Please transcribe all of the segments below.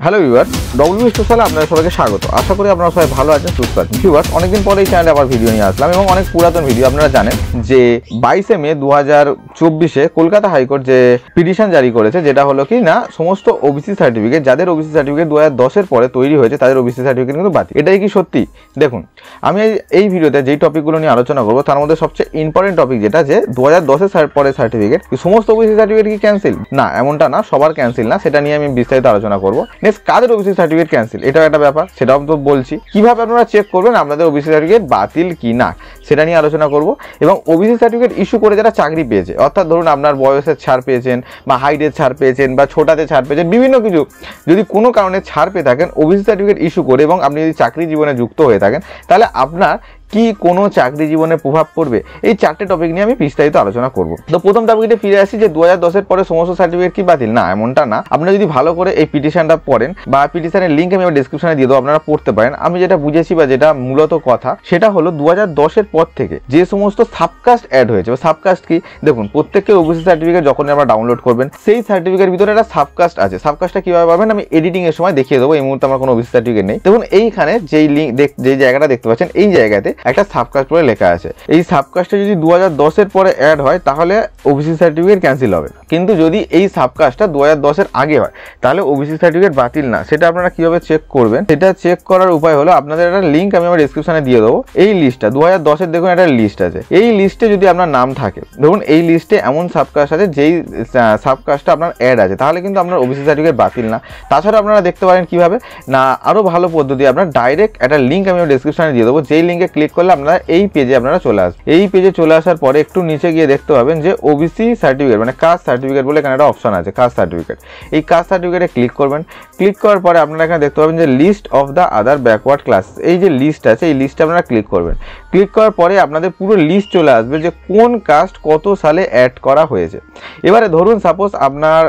Hello viewers, W স্পেশালে আপনাদের সবাইকে স্বাগত। আশা করি আপনারা সবাই ভালো আছেন, সুস্থ আছেন। ভিউয়ার্স, অনেকদিন পরে এই চ্যানেলে আবার ভিডিও নিয়ে আসলাম এবং অনেক পুরাতন ভিডিও। আপনারা জানেন যে 22 মে 2024 কলকাতা হাইকোর্ট যে পিটিশন জারি করেছে, যেটা হলো কি না সমস্ত ওবিসি সার্টিফিকেট, যাদের ওবিসি সার্টিফিকেট 2010 পরে তৈরি হয়েছে তাদের ওবিসি সার্টিফিকেট কিন্তু বাতিল। এটাই কি সত্যি? দেখুন, আমি এই ভিডিওতে যেই টপিকগুলো নিয়ে আলোচনা করবো তার মধ্যে সবচেয়ে ইম্পর্টেন্ট টপিক যেটা, যে 2010 পরে সার্টিফিকেট সমস্ত ওবিসি সার্টিফিকেট কি ক্যান্সেল? না, এমনটা না, সবার ক্যান্সেল না। সেটা নিয়ে আমি বিস্তারিত আলোচনা করবো। কাদের ওবিসি সার্টিফিকেট ক্যান্সেল, এটাও একটা ব্যাপার, সেটাও তো বলছি। কিভাবে আপনারা চেক করবেন আপনাদের ওবিসি সার্টিফিকেট বাতিল কি না, সেটা নিয়ে আলোচনা করব। এবং ওবিসি সার্টিফিকেট ইস্যু করে যারা চাকরি পেয়েছে, অর্থাৎ ধরুন আপনার বয়সের ছাড় পেয়েছেন বা হাইটের ছাড় পেয়েছেন বা ছোটাতে ছাড় পেয়েছেন, বিভিন্ন কিছু যদি কোনো কারণে ছাড় পেয়ে থাকেন ওবিসি সার্টিফিকেট ইস্যু করে, এবং আপনি যদি চাকরি জীবনে যুক্ত হয়ে থাকেন, তাহলে আপনার কি কোনো চাকরি জীবনে প্রভাব পড়বে, এই চারটে টপিক নিয়ে আমি বিস্তারিত আলোচনা করব। তো প্রথম টপিকে ফিরে আসি যে 2010 পরে সমস্ত সার্টিফিকেট কি বাতিল? না, এমনটা না। আপনারা যদি ভালো করে এই পিটিশনটা পড়েন বা পিটিশনের লিঙ্ক আমি ডেসক্রিপশনে দিয়ে দেবো, আপনারা পড়তে পারেন। আমি যেটা বুঝেছি বা যেটা মূলত কথা, সেটা হলো 2010 পর থেকে যে সমস্ত সাবকাস্ট অ্যাড হয়েছে, বা সাবকাস্ট কি, দেখুন প্রত্যেককে ওবিসি সার্টিফিকেট যখন আপনারা ডাউনলোড করবেন সেই সার্টিফিকেটের ভিতরে একটা সাবকাস্ট আছে। সাবকাস্টটা কিভাবে পাবেন আমি এডিটিং এর সময় দেখিয়ে দেবো। এই মুহূর্তে আমার কোনো ওবিসি সার্টিফিকেট নেই। দেখুন এইখানে যেই লিঙ্ক, যেই জায়গাটা দেখতে পাচ্ছেন, এই জায়গাতে একটা সাবকাস্ট বলে লেখা আছে। এই সাবকাস্টে যদি 2010 পরে অ্যাড হয় তাহলে ওবিসি সার্টিফিকেট ক্যান্সেল হবে, কিন্তু যদি এই সাবকাস্টটা 2010 আগে হয় তাহলে ওবিসি সার্টিফিকেট বাতিল না। সেটা আপনারা কিভাবে চেক করবেন, সেটা চেক করার উপায় হলো আপনাদের একটা লিঙ্ক আমি আমার ডেসক্রিপশনে দিয়ে দেবো। এই লিস্টটা 2010 দেখুন একটা লিস্ট আছে। এই লিস্টে যদি আপনার নাম থাকে, ধরুন এই লিস্টে এমন সাবকাস্ট আছে যেই সাবকাস্টটা আপনার অ্যাড আছে, তাহলে কিন্তু আপনার ওবিসি সার্টিফিকেট বাতিল না। তাছাড়া আপনারা দেখতে পারেন কিভাবে না, আরো ভালো পদ্ধতি, আপনার ডাইরেক্ট একটা লিঙ্ক আমি ডেসক্রিপশনে দিয়ে দেবো। যেই লিঙ্কে ক্লিক করলে আপনারা এই পেজে আপনারা চলে আসবেন। এই পেজে চলে আসার পরে একটু নিচে গিয়ে দেখতে পাবেন যে ওবিসি সার্টিফিকেট মানে কাস্ট সার্টিফিকেট বলে এখানে একটা অপশন আছে, কাস্ট সার্টিফিকেট। এই কাস্ট সার্টিফিকেটে ক্লিক করবেন। ক্লিক করার পরে আপনারা এখানে দেখতে পাবেন যে list of the other backward class, এই যে লিস্ট আছে এই লিস্টে আপনারা ক্লিক করবেন। ক্লিক করার পরে আপনাদের পুরো লিস্ট চলে আসবে যে কোন কাস্ট কত সালে অ্যাড করা হয়েছে। এবারে ধরুন সাপোজ আপনার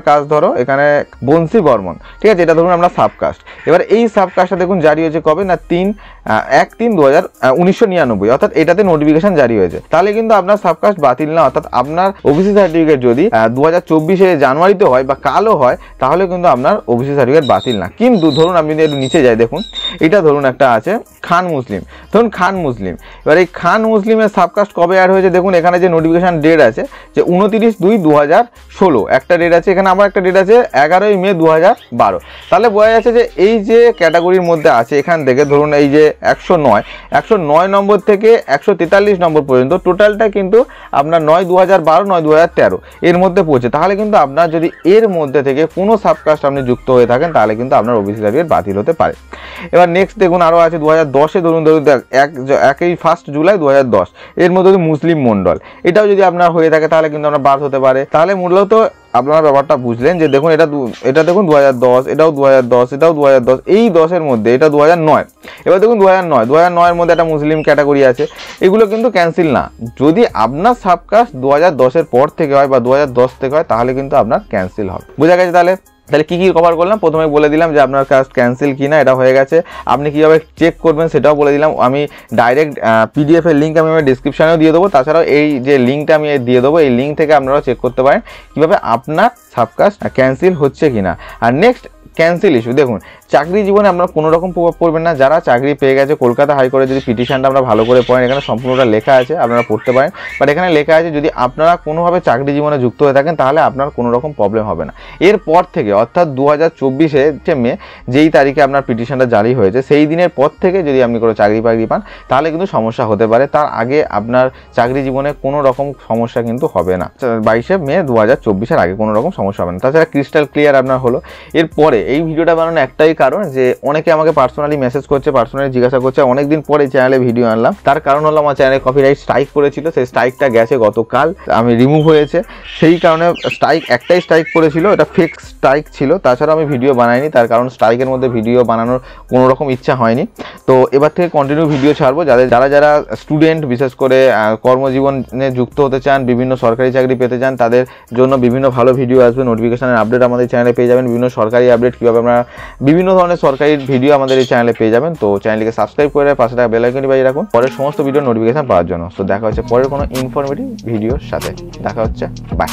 কাস্ট ধরো এখানে বংশী বর্মন, ঠিক আছে, এটা ধরুন আপনার সাবকাস্ট। এবার এই সাবকাস্টটা দেখুন জারি হয়েছে কবে না 1/3/1999, অর্থাৎ এটাতে নোটিফিকেশন জারি হয়েছে। তাহলে কিন্তু আপনার সাবকাস্ট বাতিল না, অর্থাৎ আপনার ওবিসি সার্টিফিকেট যদি 2024 জানুয়ারিতে হয় বা কালও হয় তাহলে কিন্তু আপনার ওবিসি সার্টিফিকেট বাতিল না। কিন্তু ধরুন আমি যদি একটু নিচে যাই, দেখুন এটা ধরুন একটা আছে খান মুসলিম, ধরুন খান মুসলিম। এবার এই খান মুসলিমের সাবকাস্ট কবে অ্যাড হয়েছে দেখুন, এখানে যে নোটিফিকেশন ডেট আছে যে 29/2/2016 একটা ডেট আছে, এখানে আমার একটা ডেট আছে 11 মে 2012। তাহলে বোঝা যাচ্ছে যে এই যে ক্যাটাগরির মধ্যে আছে এখান থেকে ধরুন এই যে 109 নম্বর থেকে 143 নম্বর পর্যন্ত টোটালটা কিন্তু আপনার 9/2012 9/2013 এর মধ্যে পড়ছে। তাহলে কিন্তু আপনার যদি এর মধ্যে থেকে কোনো সাবকাস্ট আপনি যুক্ত হয়ে থাকেন তাহলে কিন্তু আপনার ওবিসি সার্টিফিকেট বাতিল হতে পারে। এবার নেক্সট দেখুন আরও আছে 2010 ধরুন 1 জুলাই 2010 এর মধ্যে মুসলিম মন্ডল, এটাও যদি আপনার হয়ে থাকে তাহলে কিন্তু আপনার বাদ হতে পারে। তাহলে মূলত আপনারা ব্যাপারটা বুঝলেন যে দেখুন এটা দেখুন 2010, এটাও 2010, এটাও 2010, এই 10-এর মধ্যে এটা 2009। এবার দেখুন 2009 মধ্যে একটা মুসলিম ক্যাটাগরি আছে, এগুলো কিন্তু ক্যান্সেল না। যদি আপনার সাবকাস্ট 2010 পর থেকে হয় বা 2010 থেকে হয় তাহলে কিন্তু আপনার ক্যান্সেল হবে। বোঝা গেছে? তাহলে কি কভার করলাম, প্রথমে বলে দিলাম যে আপনার কাস্ট ক্যান্সেল কিনা, এটা হয়ে গেছে। আপনি কীভাবে চেক করবেন সেটাও বলে দিলাম। আমি ডাইরেক্ট পিডিএফ এর লিঙ্ক আমি ডিসক্রিপশনেও দিয়ে দেবো। তাছাড়াও এই যে লিঙ্কটা আমি দিয়ে দেবো, এই লিঙ্ক থেকে আপনারাও চেক করতে পারেন কীভাবে আপনার সাবকাস্ট ক্যান্সেল হচ্ছে কিনা। আর নেক্সট ক্যান্সেল ইস্যু, দেখুন চাকরি জীবনে আপনার কোনো রকম প্রভাব পড়বেন না। যারা চাকরি পেয়ে গেছে, কলকাতা হাইকোর্টে যদি পিটিশনটা আমরা ভালো করে পড়েন, এখানে সম্পূর্ণটা লেখা আছে, আপনারা পড়তে পারেন। বাট এখানে লেখা আছে যদি আপনারা কোনোভাবে চাকরি জীবনে যুক্ত হয়ে থাকেন তাহলে আপনার কোনো রকম প্রবলেম হবে না। এরপর থেকে অর্থাৎ 2024 মে যেই তারিখে আপনার পিটিশনটা জারি হয়েছে সেই দিনের পর থেকে যদি আপনি কোনো চাকরি পান তাহলে কিন্তু সমস্যা হতে পারে। তার আগে আপনার চাকরি জীবনে কোনো রকম সমস্যা কিন্তু হবে না। 22 মে 2024 আগে কোনো রকম সমস্যা হবে না। তাছাড়া ক্রিস্টাল ক্লিয়ার আপনার হলো। এরপরে এই ভিডিওটা বানানো একটাই কারণ যে অনেকে আমাকে পার্সোনালি মেসেজ করছে, পার্সোনালি জিজ্ঞাসা করছে, অনেকদিন পরে চ্যানেলে ভিডিও আনলাম। তার কারণ হলো আমার চ্যানেলে কপিরাইট স্ট্রাইক করেছিল, সেই স্ট্রাইকটা গেছে গতকাল, আমি রিমুভ হয়েছে। সেই কারণে একটাই স্ট্রাইক করেছিল, এটা ফেক স্ট্রাইক ছিল। তাছাড়া আমি ভিডিও বানাইনি, তার কারণ স্ট্রাইকের মধ্যে ভিডিও বানানোর কোনো রকম ইচ্ছা হয়নি। তো এবার থেকে কন্টিনিউ ভিডিও ছাড়বো। যারা স্টুডেন্ট, বিশেষ করে কর্মজীবনে যুক্ত হতে চান, বিভিন্ন সরকারি চাকরি পেতে চান, তাদের জন্য বিভিন্ন ভালো ভিডিও আসবে। নোটিফিকেশনের আপডেট আমাদের চ্যানেলে পেয়ে যাবেন, বিভিন্ন সরকারি আপডেট, কীভাবে আমরা বিভিন্ন ধরনের সরকারি ভিডিও আমাদের এই চ্যানেলে পেয়ে যাবেন। তো চ্যানেলটিকে সাবস্ক্রাইব করে পাশে থাকা বেল আইকনটি বাজিয়ে রাখুন পরের সমস্ত ভিডিও নোটিফিকেশন পাওয়ার জন্য। তো দেখা হচ্ছে পরের কোনো ইনফরমেটিভ ভিডিওর সাথে। দেখা হচ্ছে, বাই।